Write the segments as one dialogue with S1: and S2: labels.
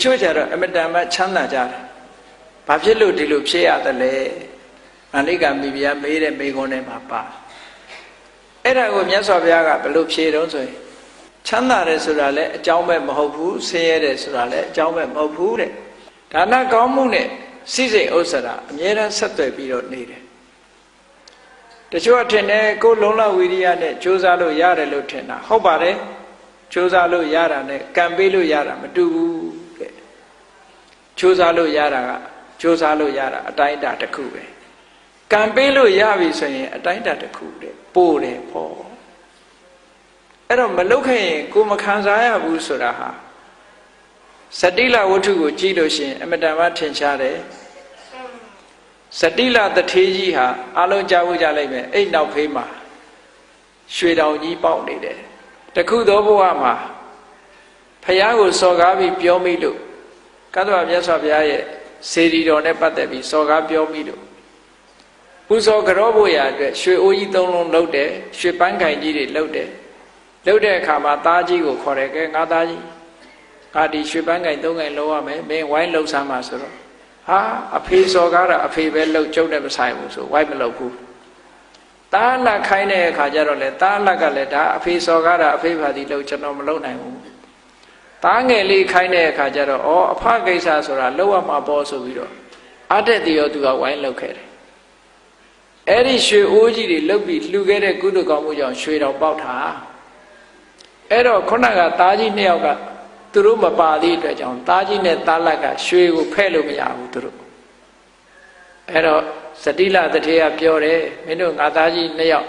S1: ချို့ကြတော့အမတန်မှချမ်းသာကြတယ်ဘာဖြစ်လို့ဒီလိုဖြစ်ရတယ်လဲမန္လိကမိဖုရားမေးတဲ့မိခွန်းထဲမှာပါအဲ့ဒါကိုမြတ်စွာဘုရားကဘယ်လိုဖြေတော့ဆိုရင်ချမ်းသာတယ်ဆိုတာလည်းအကြောင်းပဲမဟုတ်ဘူးဆင်းရဲတယ်ဆိုတာလည်းအကြောင်းပဲမဟုတ်ဘူးတဲ့ဒါနကောင်းမှုနဲ့စိစိတ်ဥစ္စာအမြဲတမ်းဆက်သွယ်ပြီးတော့နေတယ်တချို့အထင်နဲ့ကိုယ်လုံလဝိရိယနဲ့ကြိုးစားလို့ရတယ်လို့ထင်တာဟုတ်ပါတယ်ကြိုးစားလို့ရတာနဲ့ကံပေးလို့ရတာမတူဘူးတဲ့ကြိုးစားလို့ရတာကကြိုးစားလို့ရတာအတိုင်းအတာတစ်ခုပဲကံပေးလို့ရပြီဆိုရင်အတိုင်းအတာတစ်ခုတဲ့ပို့တယ်ပေါ့အဲ့တော့မလုပ်ခဲ့ရင်ကိုမခံစားရဘူးဆိုတာဟာစတိလဝတ္ထုကိုကြည့်လို့ရှိရင်အမတန်မှထင်ရှားတယ်စတိလတထေးကြီးဟာအလုံးကြားဖို့ကြလိုက်မယ်အဲ့နောက်ဖေးမှာရွှေတောင်ကြီးပေါက်နေတယ်တခုသောဘဝမှာဖယားကိုစော်ကားပြီးပြောမိလို့ကတ္တဝမြတ်စွာဘုရားရဲ့စေတီတော်နဲ့ပတ်သက်ပြီးစော်ကားပြောမိလို့ပူဇော်ကြောဖို့ရအတွက်ရွှေအိုးကြီး၃လုံးလှုပ်တယ်ရွှေပန်းခိုင်ကြီးတွေလှုပ်တယ်လှုပ်တဲ့အခါမှာသားကြီးကိုခေါ်တယ်ကဲငါသားကြီးငါဒီရွှေပန်းခိုင်၃ခိုင်လှုပ်ရမယ်မင်းဝိုင်းလှုပ်ဆမ်းပါဆိုတော့ဟာအဖေစော်ကားတာအဖေပဲလှုပ်ကျုပ်နဲ့မဆိုင်ဘူးဆိုဝိုင်းမလှုပ်ဘူးတားလက်ခိုင်းတဲ့အခါကျတော့လေတားလက်ကလည်းဒါအဖေစော်ကားတာအဖေပါသည်လို့ကျွန်တော်မလုပ်နိုင်ဘူးတားငယ်လေးခိုင်းတဲ့အခါကျတော့ဩအဖကိစ္စဆိုတာလောက်ရမှာပေါ့ဆိုပြီးတော့အတက်တရောသူကဝိုင်းလှုပ်ခဲ့တယ်အဲ့ဒီရွှေအိုးကြီးတွေလှုပ်ပြီးလှူခဲ့တဲ့ကုသိုလ်ကောင်းမှုကြောင့်ရွှေတော်ပေါက်တာအဲ့တော့ခုနကသားကြီးနှစ်ယောက်ကသူတို့မပါသေးတဲ့အတွက်ကြောင့်သားကြီးနဲ့သားလက်ကရွှေကိုဖဲ့လို့မရဘူးသူတို့အဲ့တော့စတိလတထေးကပြောတယ်မင်းတို့ငါသားကြီးနှစ်ယောက်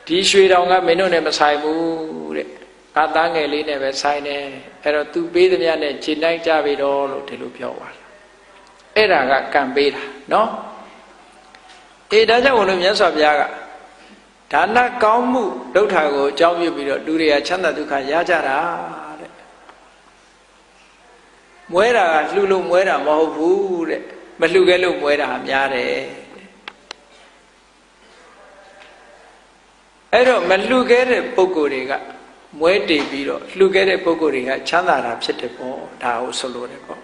S1: ဒီရွှေတောင်ကမင်းတို့နဲ့မဆိုင်ဘူးတဲ့ငါသားငယ်လေးနဲ့ပဲဆိုင်တယ်အဲ့တော့သူပေးသမျှနဲ့ခြေနိုင်ကြပြီတော့လို့ဒီလိုပြောပါလားအဲ့ဒါကကံပေးတာနော်အေးဒါကြောင့်ဘုလို့မြတ်စွာဘုရားကဒါနကောင်းမှုဒုဋ္ဌာကိုအကြောင်းပြုပြီးတော့လူတွေကချမ်းသာဒုက္ခရကြတာတဲ့မွဲတာကလှူလို့မွဲတာမဟုတ်ဘူးတဲ့မလှူခဲ့လို့မွဲတာများတယ်အဲ့တော့မလှူခဲ့တဲ့ပုဂ္ဂိုလ်တွေကမွဲတည်ပြီးတော့လှူခဲ့တဲ့ပုဂ္ဂိုလ်တွေကချမ်းသာတာဖြစ်တယ်ပေါ့ဒါကိုဆိုလိုတယ်ပေါ့